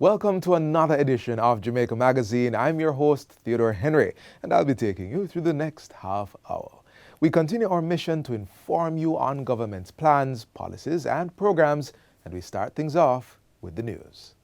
Welcome to another edition of Jamaica Magazine. I'm your host, Theodore Henry, and I'll be taking you through the next half hour. We continue our mission to inform you on government's plans, policies, and programs, and we start things off with the news.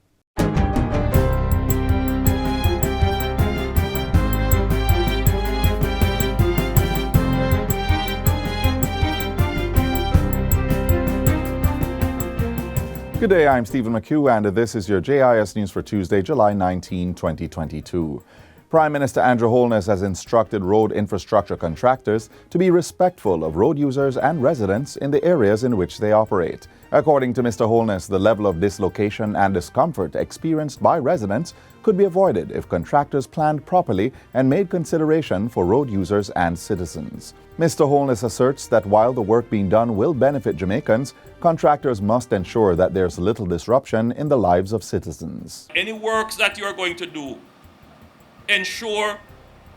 Good day, I'm Stephen McHugh, and this is your JIS News for Tuesday, July 19, 2022. Prime Minister Andrew Holness has instructed road infrastructure contractors to be respectful of road users and residents in the areas in which they operate. According to Mr. Holness, the level of dislocation and discomfort experienced by residents could be avoided if contractors planned properly and made consideration for road users and citizens. Mr. Holness asserts that while the work being done will benefit Jamaicans, contractors must ensure that there's little disruption in the lives of citizens. Any works that you're going to do, ensure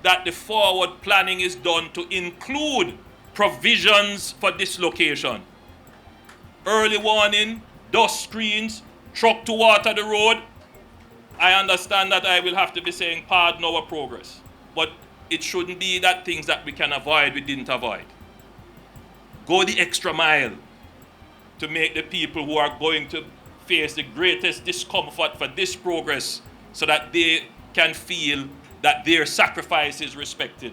that the forward planning is done to include provisions for dislocation. Early warning, dust screens, truck to water the road. I understand that I will have to be saying pardon our progress, but it shouldn't be that things that we can avoid, we didn't avoid. Go the extra mile to make the people who are going to face the greatest discomfort for this progress so that they can feel that their sacrifice is respected.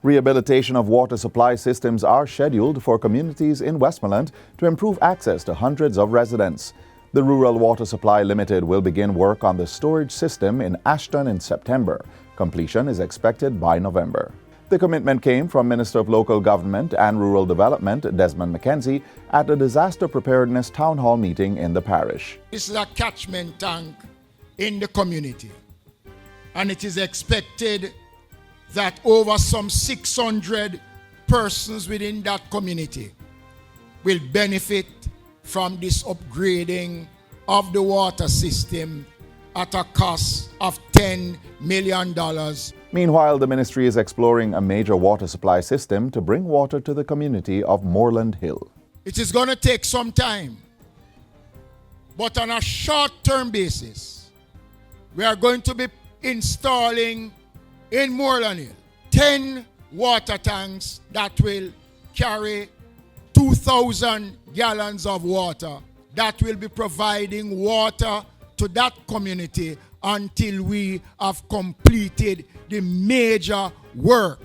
Rehabilitation of water supply systems are scheduled for communities in Westmoreland to improve access to hundreds of residents. The Rural Water Supply Limited will begin work on the storage system in Ashton in September. Completion is expected by November. The commitment came from Minister of Local Government and Rural Development, Desmond McKenzie, at a disaster preparedness town hall meeting in the parish. This is a catchment tank in the community, and it is expected that over some 600 persons within that community will benefit from this upgrading of the water system at a cost of $10 million. Meanwhile, the ministry is exploring a major water supply system to bring water to the community of Moreland Hill. It is going to take some time, but on a short-term basis, we are going to be installing in Moreland Hill 10 water tanks that will carry 2,000 gallons of water that will be providing water to that community until we have completed the major work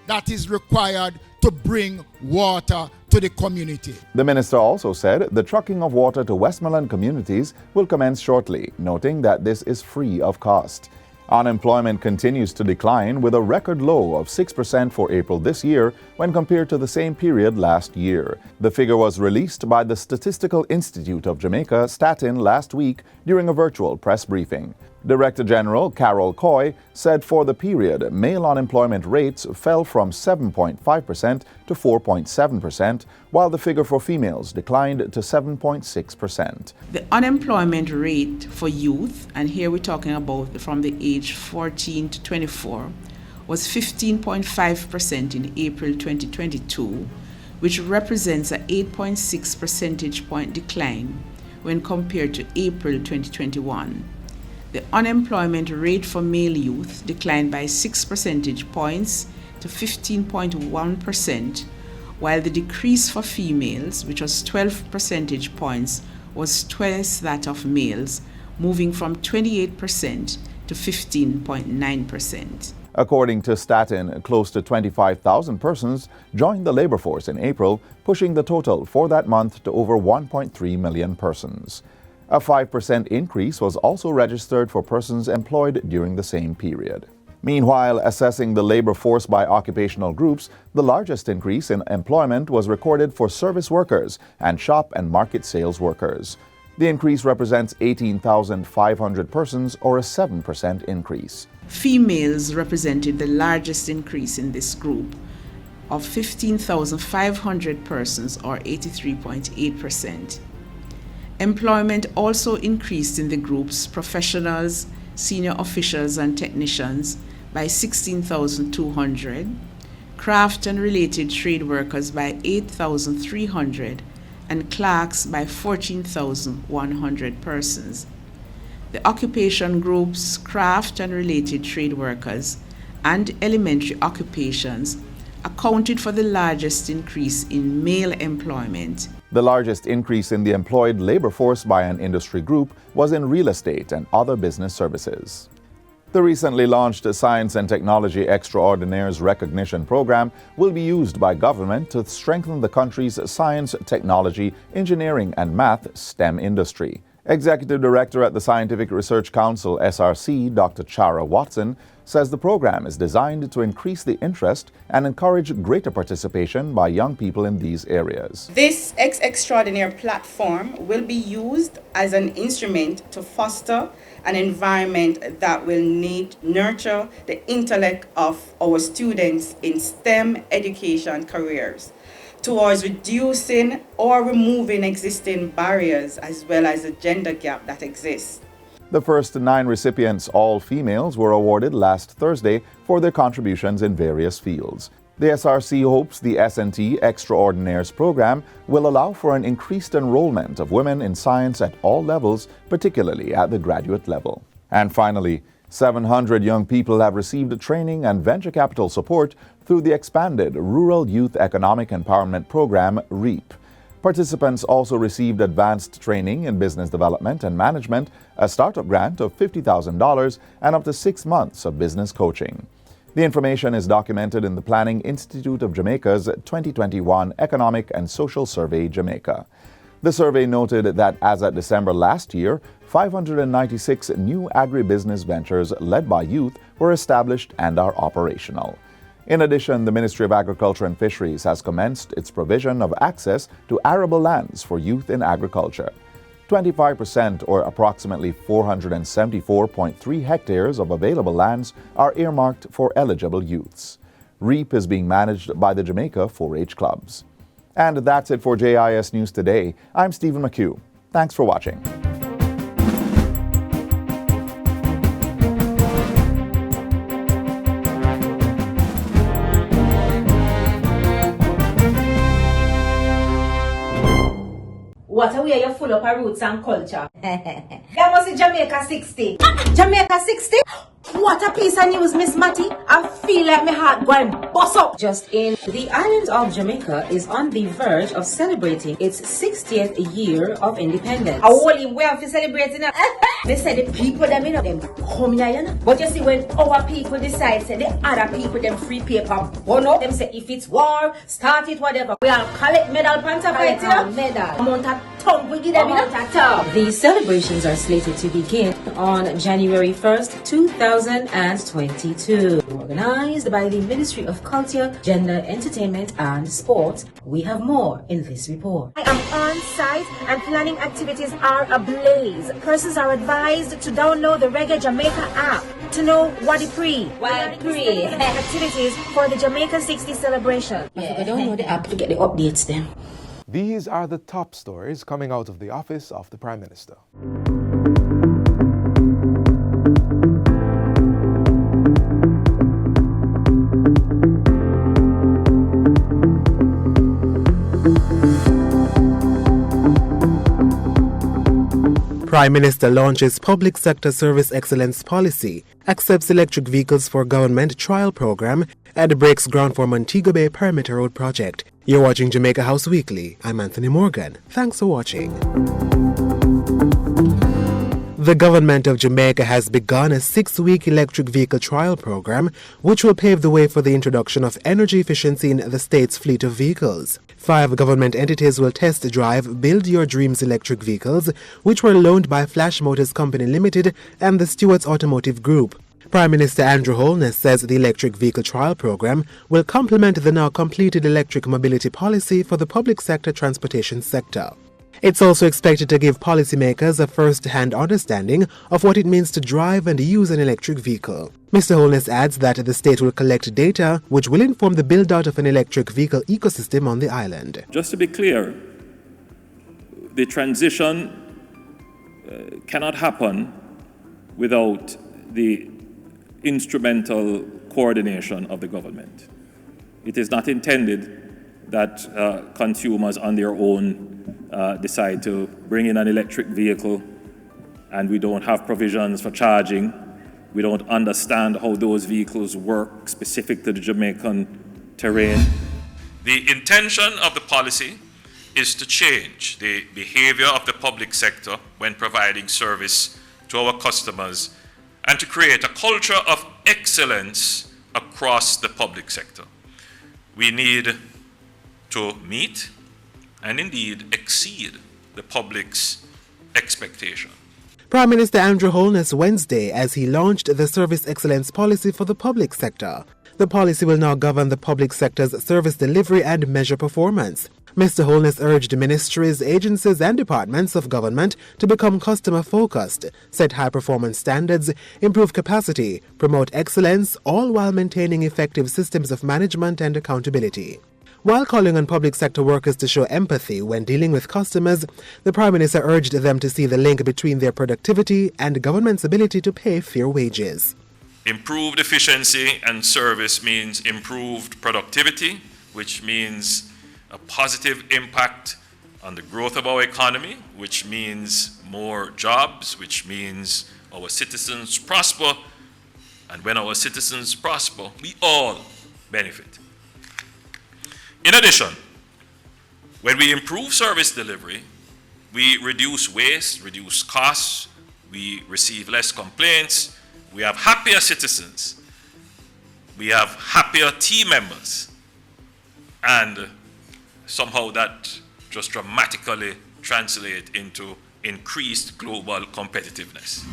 that is required to bring water to the community. The minister also said the trucking of water to Westmoreland communities will commence shortly, noting that this is free of cost. Unemployment continues to decline with a record low of 6% for April this year when compared to the same period last year. The figure was released by the Statistical Institute of Jamaica, Statin, last week during a virtual press briefing. Director General Carol Coy said for the period, male unemployment rates fell from 7.5% to 4.7%, while the figure for females declined to 7.6%. The unemployment rate for youth, and here we're talking about from the age 14 to 24, was 15.5% in April 2022, which represents an 8.6 percentage point decline when compared to April 2021. The unemployment rate for male youth declined by 6 percentage points to 15.1%, while the decrease for females, which was 12 percentage points, was twice that of males, moving from 28% to 15.9%. According to Statin, close to 25,000 persons joined the labor force in April, pushing the total for that month to over 1.3 million persons. A 5% increase was also registered for persons employed during the same period. Meanwhile, assessing the labor force by occupational groups, the largest increase in employment was recorded for service workers and shop and market sales workers. The increase represents 18,500 persons, or a 7% increase. Females represented the largest increase in this group of 15,500 persons, or 83.8%. Employment also increased in the group's professionals, senior officials and technicians by 16,200, craft and related trade workers by 8,300, and clerks by 14,100 persons. The occupation groups, craft and related trade workers, and elementary occupations accounted for the largest increase in male employment. The largest increase in the employed labor force by an industry group was in real estate and other business services. The recently launched Science and Technology Extraordinaires Recognition Program will be used by government to strengthen the country's science, technology, engineering, and math STEM industry. Executive Director at the Scientific Research Council, SRC, Dr. Chara Watson, says the program is designed to increase the interest and encourage greater participation by young people in these areas. This extraordinary platform will be used as an instrument to foster an environment that will nurture the intellect of our students in STEM education careers, towards reducing or removing existing barriers as well as the gender gap that exists. The first 9 recipients, all females, were awarded last Thursday for their contributions in various fields. The SRC hopes the S&T Extraordinaires program will allow for an increased enrollment of women in science at all levels, particularly at the graduate level. And finally, 700 young people have received training and venture capital support through the expanded Rural Youth Economic Empowerment Program, REAP. Participants also received advanced training in business development and management, a startup grant of $50,000, and up to 6 months of business coaching. The information is documented in the Planning Institute of Jamaica's 2021 Economic and Social Survey, Jamaica. The survey noted that as at December last year, 596 new agribusiness ventures led by youth were established and are operational. In addition, the Ministry of Agriculture and Fisheries has commenced its provision of access to arable lands for youth in agriculture. 25%, or approximately 474.3 hectares of available lands, are earmarked for eligible youths. REAP is being managed by the Jamaica 4-H clubs. And that's it for JIS News Today. I'm Stephen McHugh. Thanks for watching. What a way you're full of our roots and culture. That was in Jamaica 60. Jamaica 60? What a piece of news, Miss Matty. I feel like my heart going bust up. Just in, the island of Jamaica is on the verge of celebrating its 60th year of independence. A whole way of celebrating it. They say the people them, you know, them come here, you know. But you see, when our people decide, say the other people them free paper, you know, them say if it's war, start it, whatever. We all collect medal, panta fight, you know. Medal. Amount of tongue we give them, you know. The celebrations are slated to begin on January 1st, 2022. Organized by the Ministry of Culture, Gender, Entertainment and Sport. We have more in this report. I am on site and planning activities are ablaze. Persons are advised to download the Reggae Jamaica app to know what it activities for the Jamaica 60 celebration. I download the app to get the updates then. These are the top stories coming out of the office of the Prime Minister. Prime Minister launches Public Sector Service Excellence Policy, accepts electric vehicles for government trial program, and breaks ground for Montego Bay Perimeter Road project. You're watching Jamaica House Weekly. I'm Anthony Morgan. Thanks for watching. The government of Jamaica has begun a 6-week electric vehicle trial program, which will pave the way for the introduction of energy efficiency in the state's fleet of vehicles. 5 government entities will test drive Build Your Dreams electric vehicles, which were loaned by Flash Motors Company Limited and the Stewart's Automotive Group. Prime Minister Andrew Holness says the electric vehicle trial program will complement the now completed electric mobility policy for the public sector transportation sector. It's also expected to give policymakers a first-hand understanding of what it means to drive and use an electric vehicle. Mr. Holness adds that the state will collect data which will inform the build-out of an electric vehicle ecosystem on the island. Just to be clear, the transition cannot happen without the instrumental coordination of the government. It is not intended that consumers on their own decide to bring in an electric vehicle and we don't have provisions for charging. We don't understand how those vehicles work specific to the Jamaican terrain. The intention of the policy is to change the behavior of the public sector when providing service to our customers and to create a culture of excellence across the public sector. We need to meet and indeed exceed the public's expectation. Prime Minister Andrew Holness Wednesday as he launched the Service Excellence Policy for the public sector. The policy will now govern the public sector's service delivery and measure performance. Mr. Holness urged ministries, agencies and departments of government to become customer-focused, set high-performance standards, improve capacity, promote excellence, all while maintaining effective systems of management and accountability. While calling on public sector workers to show empathy when dealing with customers, the Prime Minister urged them to see the link between their productivity and government's ability to pay fair wages. Improved efficiency and service means improved productivity, which means a positive impact on the growth of our economy, which means more jobs, which means our citizens prosper. And when our citizens prosper, we all benefit. In addition, when we improve service delivery, we reduce waste, reduce costs, we receive less complaints, we have happier citizens, we have happier team members, and somehow that just dramatically translates into increased global competitiveness.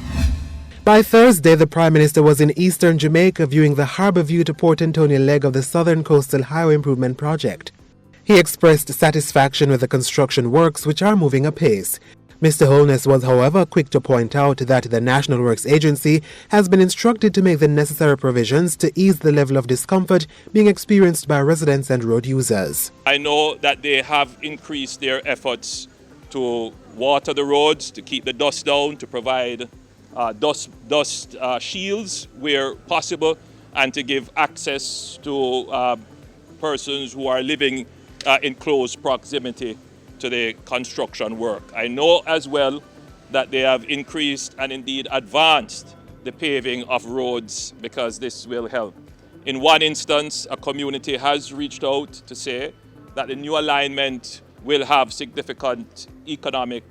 By Thursday, the Prime Minister was in eastern Jamaica viewing the Harbour View to Port Antonio leg of the Southern Coastal Highway Improvement Project. He expressed satisfaction with the construction works, which are moving apace. Mr. Holness was, however, quick to point out that the National Works Agency has been instructed to make the necessary provisions to ease the level of discomfort being experienced by residents and road users. I know that they have increased their efforts to water the roads, to keep the dust down, to provide dust shields where possible, and to give access to persons who are living in close proximity to the construction work. I know as well that they have increased and indeed advanced the paving of roads because this will help. In one instance, a community has reached out to say that the new alignment will have significant economic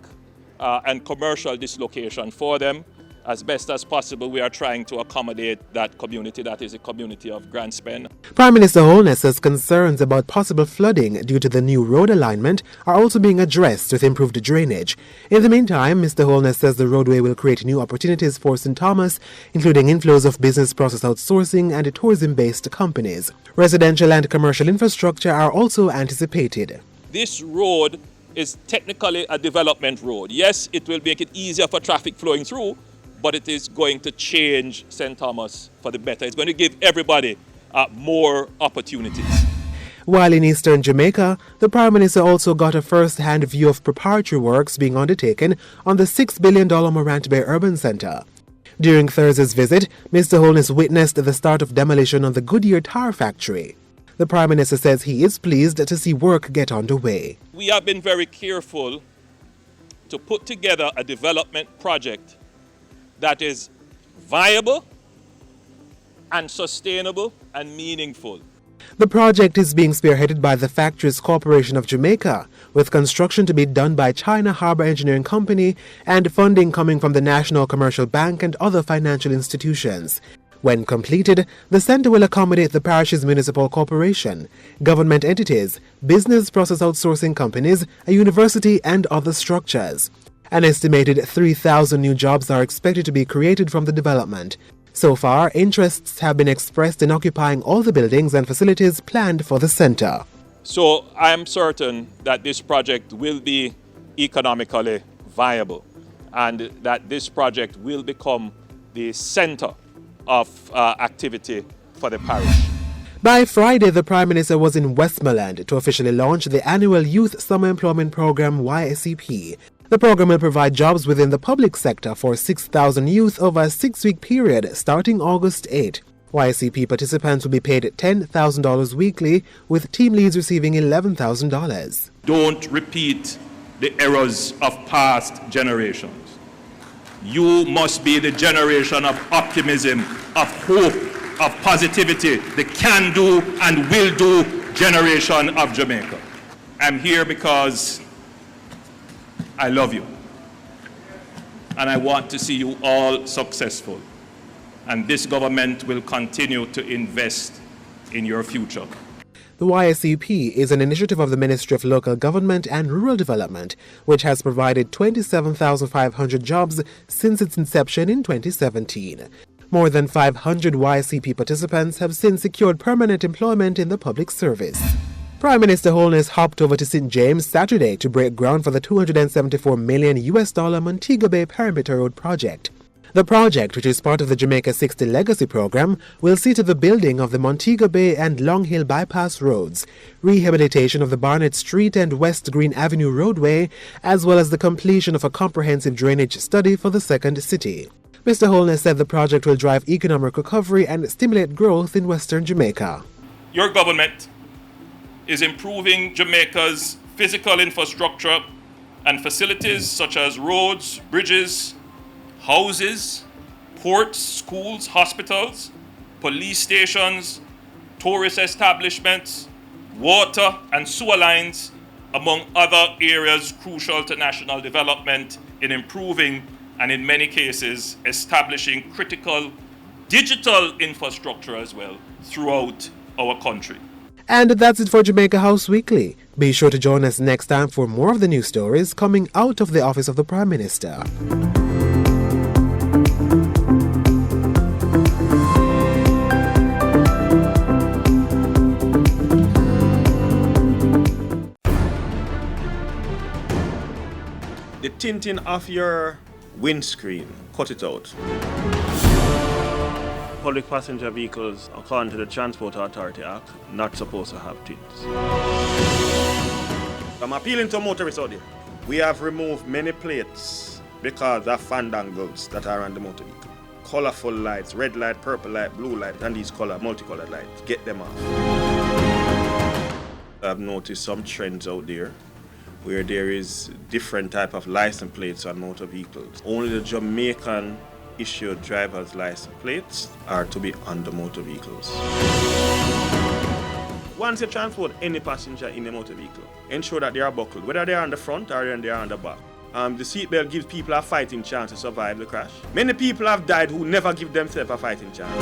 and commercial dislocation for them. As best as possible, we are trying to accommodate that community, that is a community of Grand Spend. Prime Minister Holness says concerns about possible flooding due to the new road alignment are also being addressed with improved drainage. In the meantime, Mr. Holness says the roadway will create new opportunities for St. Thomas, including inflows of business process outsourcing and tourism-based companies. Residential and commercial infrastructure are also anticipated. This road is technically a development road. Yes, it will make it easier for traffic flowing through, but it is going to change St. Thomas for the better. It's going to give everybody more opportunities. While in eastern Jamaica, the Prime Minister also got a first-hand view of preparatory works being undertaken on the $6 billion Morant Bay Urban Centre. During Thursday's visit, Mr. Holness witnessed the start of demolition on the Goodyear Tire Factory. The Prime Minister says he is pleased to see work get underway. We have been very careful to put together a development project that is viable and sustainable and meaningful. The project is being spearheaded by the Factories Corporation of Jamaica, with construction to be done by China Harbour Engineering Company and funding coming from the National Commercial Bank and other financial institutions. When completed, the centre will accommodate the parish's municipal corporation, government entities, business process outsourcing companies, a university and other structures. An estimated 3,000 new jobs are expected to be created from the development. So far, interests have been expressed in occupying all the buildings and facilities planned for the centre. So I am certain that this project will be economically viable and that this project will become the centre of activity for the parish. By Friday, the Prime Minister was in Westmoreland to officially launch the annual Youth Summer Employment Programme YSEP. The program will provide jobs within the public sector for 6,000 youth over a 6-week period starting August 8. YSEP participants will be paid $10,000 weekly, with team leads receiving $11,000. Don't repeat the errors of past generations. You must be the generation of optimism, of hope, of positivity, the can-do and will-do generation of Jamaica. I'm here because I love you. And I want to see you all successful. And this government will continue to invest in your future. The YSCP is an initiative of the Ministry of Local Government and Rural Development, which has provided 27,500 jobs since its inception in 2017. More than 500 YSCP participants have since secured permanent employment in the public service. Prime Minister Holness hopped over to St. James Saturday to break ground for the $274 million Montego Bay Perimeter Road project. The project, which is part of the Jamaica 60 Legacy Program, will see to the building of the Montego Bay and Long Hill bypass roads, rehabilitation of the Barnett Street and West Green Avenue roadway, as well as the completion of a comprehensive drainage study for the second city. Mr. Holness said the project will drive economic recovery and stimulate growth in Western Jamaica. Your government is improving Jamaica's physical infrastructure and facilities such as roads, bridges, houses, ports, schools, hospitals, police stations, tourist establishments, water and sewer lines, among other areas crucial to national development, in improving and in many cases establishing critical digital infrastructure as well throughout our country. And that's it for Jamaica House Weekly. Be sure to join us next time for more of the news stories coming out of the office of the Prime Minister. The tinting of your windscreen, cut it out. Public passenger vehicles, according to the Transport Authority Act, not supposed to have tints. I'm appealing to motorists out there. We have removed many plates because of fandangles that are on the motor vehicle. Colorful lights, red light, purple light, blue light, and these multicolored lights. Get them off. I've noticed some trends out there where there is different type of license plates on motor vehicles. Only the Jamaican issued driver's license plates are to be on the motor vehicles. Once you transport any passenger in a motor vehicle, ensure that they are buckled, whether they are on the front or they are on the back. The seatbelt gives people a fighting chance to survive the crash. Many people have died who never give themselves a fighting chance.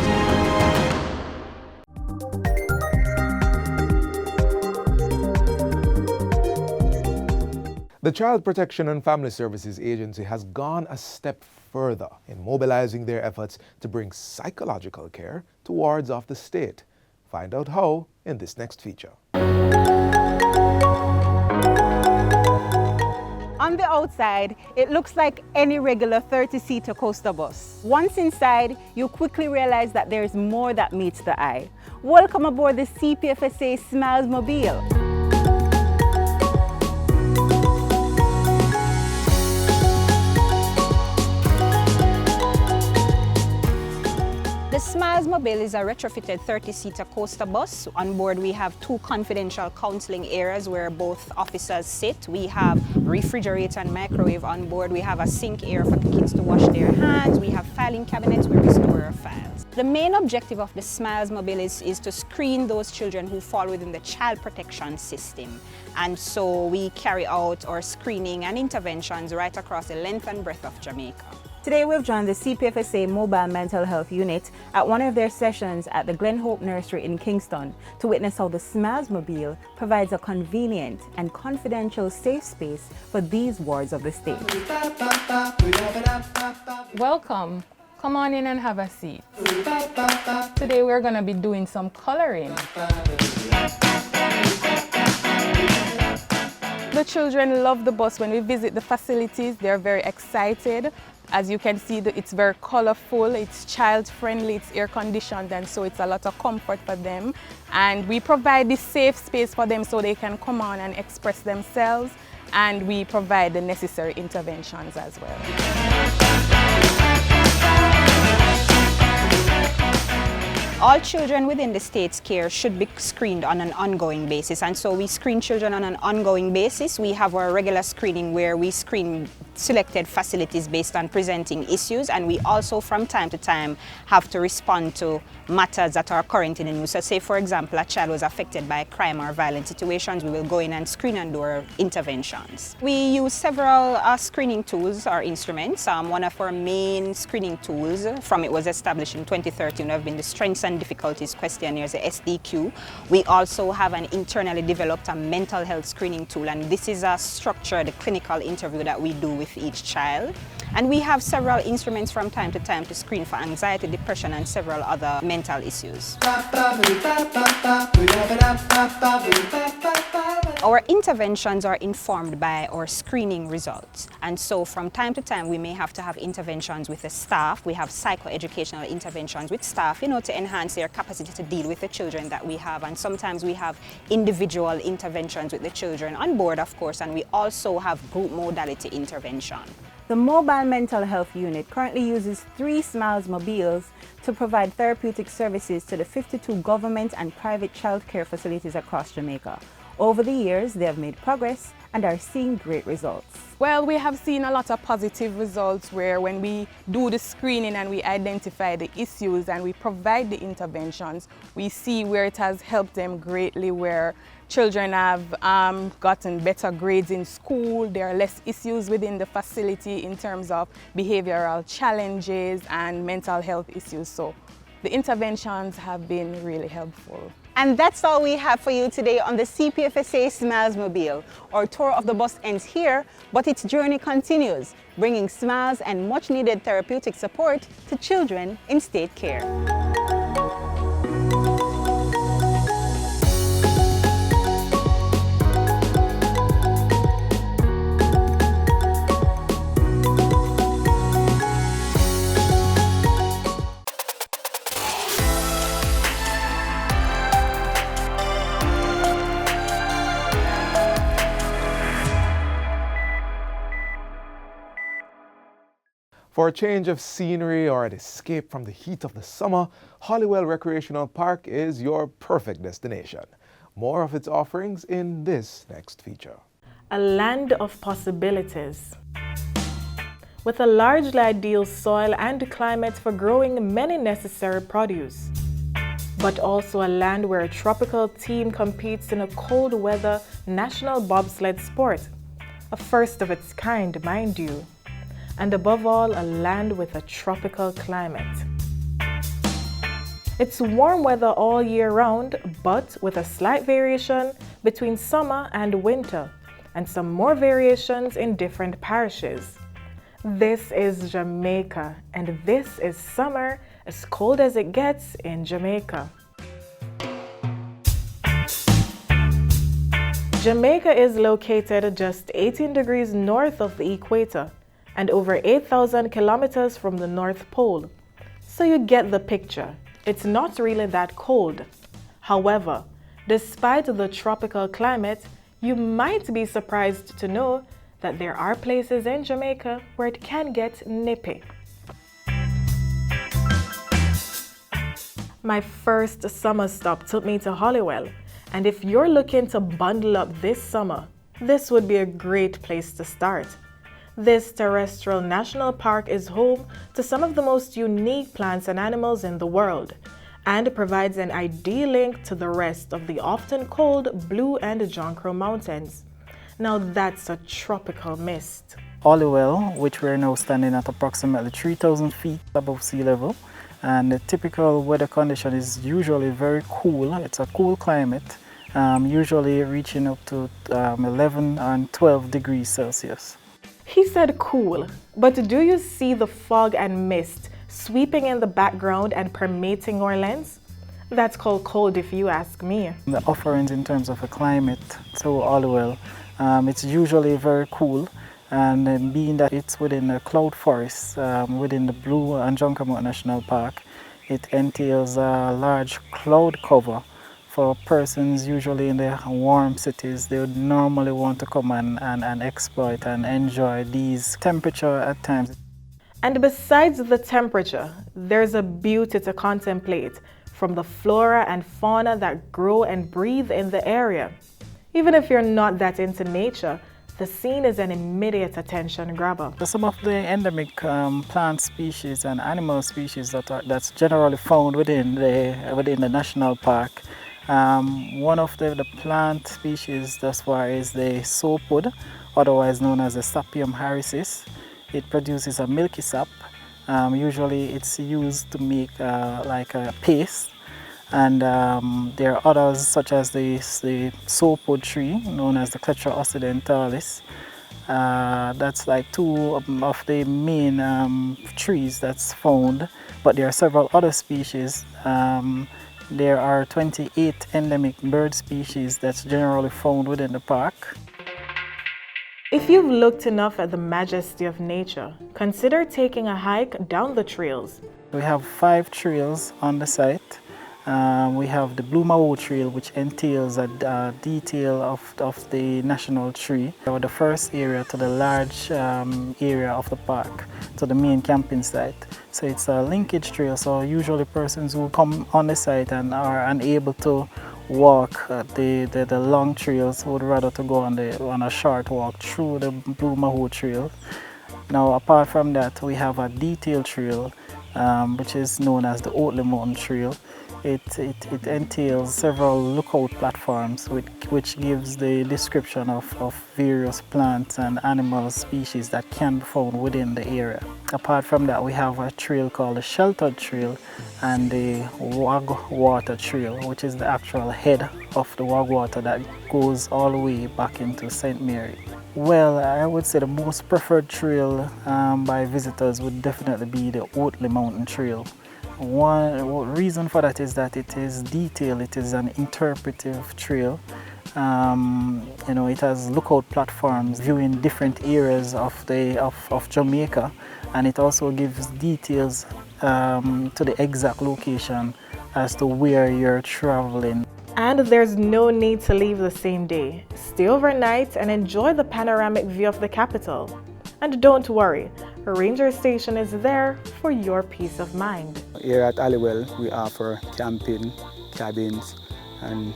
The Child Protection and Family Services Agency has gone a step further in mobilizing their efforts to bring psychological care to wards of the state. Find out how in this next feature. On the outside, it looks like any regular 30-seater coaster bus. Once inside, you quickly realize that there is more that meets the eye. Welcome aboard the CPFSA Smiles Mobile. The Smiles Mobile is a retrofitted 30-seater coaster bus. On board we have 2 confidential counseling areas where both officers sit. We have refrigerator and microwave on board. We have a sink area for the kids to wash their hands. We have filing cabinets where we store our files. The main objective of the Smiles Mobile is to screen those children who fall within the child protection system. And so we carry out our screening and interventions right across the length and breadth of Jamaica. Today we've joined the CPFSA Mobile Mental Health Unit at one of their sessions at the Glen Hope Nursery in Kingston to witness how the Smiles Mobile provides a convenient and confidential safe space for these wards of the state. Welcome. Come on in and have a seat. Today we're going to be doing some coloring. The children love the bus. When we visit the facilities, they're very excited. As you can see, it's very colorful, it's child-friendly, it's air-conditioned, and so it's a lot of comfort for them. And we provide this safe space for them so they can come on and express themselves, and we provide the necessary interventions as well. All children within the state's care should be screened on an ongoing basis, and so we screen children on an ongoing basis. We have our regular screening where we screen selected facilities based on presenting issues, and we also from time to time have to respond to matters that are current in the news. So say for example a child was affected by crime or violent situations, we will go in and screen and do our interventions. We use several screening tools or instruments. One of our main screening tools from it was established in 2013 have been the Strengths and Difficulties Questionnaires, the SDQ. We also have an internally developed mental health screening tool, and this is a structured clinical interview that we do with each child. And we have several instruments from time to time to screen for anxiety, depression, and several other mental issues. Our interventions are informed by our screening results. And so from time to time, we may have to have interventions with the staff. We have psychoeducational interventions with staff, to enhance their capacity to deal with the children that we have. And sometimes we have individual interventions with the children on board, of course, and we also have group modality intervention. The Mobile Mental Health Unit currently uses 3 SMILES mobiles to provide therapeutic services to the 52 government and private childcare facilities across Jamaica. Over the years, they have made progress and are seeing great results. Well, we have seen a lot of positive results where when we do the screening and we identify the issues and we provide the interventions, we see where it has helped them greatly, where children have gotten better grades in school, there are less issues within the facility in terms of behavioral challenges and mental health issues. So the interventions have been really helpful. And that's all we have for you today on the CPFSA SMILES Mobile. Our tour of the bus ends here, but its journey continues, bringing smiles and much needed therapeutic support to children in state care. For a change of scenery or an escape from the heat of the summer, Hollywell Recreational Park is your perfect destination. More of its offerings in this next feature. A land of possibilities. With a largely ideal soil and climate for growing many necessary produce, but also a land where a tropical team competes in a cold weather national bobsled sport, a first of its kind, mind you. And above all, a land with a tropical climate. It's warm weather all year round, but with a slight variation between summer and winter, and some more variations in different parishes. This is Jamaica, and this is summer as cold as it gets in Jamaica. Jamaica is located just 18 degrees north of the equator, and over 8,000 kilometers from the North Pole. So you get the picture. It's not really that cold. However, despite the tropical climate, you might be surprised to know that there are places in Jamaica where it can get nippy. My first summer stop took me to Hollywell, and if you're looking to bundle up this summer, this would be a great place to start. This terrestrial national park is home to some of the most unique plants and animals in the world and provides an ideal link to the rest of the often cold Blue and Jonquil Mountains. Now that's a tropical mist. Hollywell, which we're now standing at approximately 3,000 feet above sea level, and the typical weather condition is usually very cool. It's a cool climate, usually reaching up to 11 and 12 degrees Celsius. He said cool, but do you see the fog and mist sweeping in the background and permeating our lens? That's called cold if you ask me. The offerings in terms of a climate to Hollywell, it's usually very cool, and being that it's within a cloud forest, within the Blue and Jonquil National Park, it entails a large cloud cover. For persons usually in the warm cities, they would normally want to come and exploit and enjoy these temperature at times. And besides the temperature, there's a beauty to contemplate from the flora and fauna that grow and breathe in the area. Even if you're not that into nature, the scene is an immediate attention grabber. Some of the endemic plant species and animal species that's generally found within the national park. One of the plant species thus far is the soapwood, otherwise known as the Sapium harrisis. It produces a milky sap. Usually it's used to make like a paste. And there are others such as the soapwood tree known as the Cletra occidentalis. That's like two of the main trees that's found, but there are several other species. There are 28 endemic bird species that's generally found within the park. If you've looked enough at the majesty of nature, consider taking a hike down the trails. We have 5 trails on the site. We have the Blue Maho Trail, which entails a detail of the national tree. The first area to the large area of the park, to the main camping site. So it's a linkage trail, so usually persons who come on the site and are unable to walk the long trails would rather to go on a short walk through the Blue Maho Trail. Now apart from that, we have a detailed trail which is known as the Oatley Mountain Trail. It entails several lookout platforms which gives the description of various plants and animal species that can be found within the area. Apart from that, we have a trail called the Sheltered Trail and the Wagwater Trail, which is the actual head of the Wagwater that goes all the way back into St. Mary. Well, I would say the most preferred trail by visitors would definitely be the Oatley Mountain Trail. One reason for that is that it is detailed, it is an interpretive trail. It has lookout platforms viewing different areas of Jamaica, and it also gives details to the exact location as to where you're traveling. And there's no need to leave the same day. Stay overnight and enjoy the panoramic view of the capital. And don't worry, a ranger station is there for your peace of mind. Here at Hollywell, we offer camping, cabins, and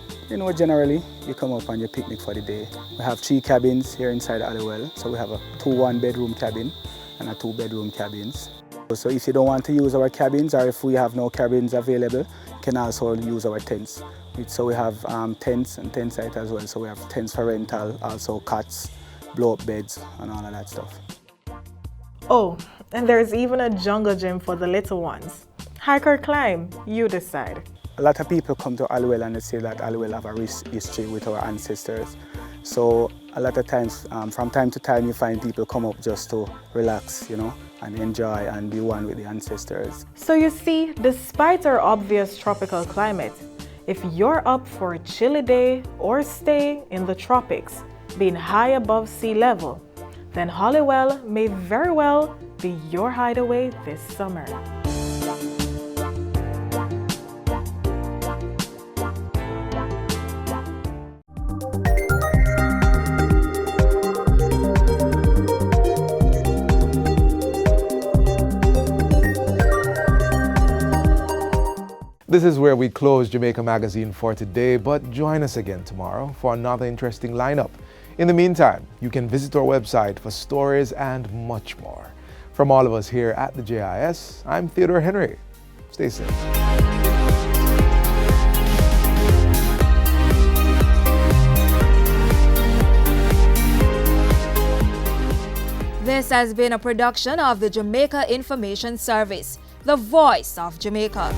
generally you come up on your picnic for the day. We have 3 cabins here inside Hollywell, so we have a 2 1-bedroom cabin and a 2-bedroom cabins. So if you don't want to use our cabins, or if we have no cabins available, you can also use our tents. So we have tents and tent site as well, so we have tents for rental, also cots, blow-up beds and all of that stuff. Oh, and there's even a jungle gym for the little ones. Hike or climb, you decide. A lot of people come to Hollywell and they say that Hollywell have a rich history with our ancestors. So a lot of times, from time to time, you find people come up just to relax, and enjoy and be one with the ancestors. So you see, despite our obvious tropical climate, if you're up for a chilly day or stay in the tropics, being high above sea level, then Hollywell may very well be your hideaway this summer. This is where we close Jamaica Magazine for today, but join us again tomorrow for another interesting lineup. In the meantime, you can visit our website for stories and much more. From all of us here at the JIS, I'm Theodore Henry. Stay safe. This has been a production of the Jamaica Information Service, the voice of Jamaica.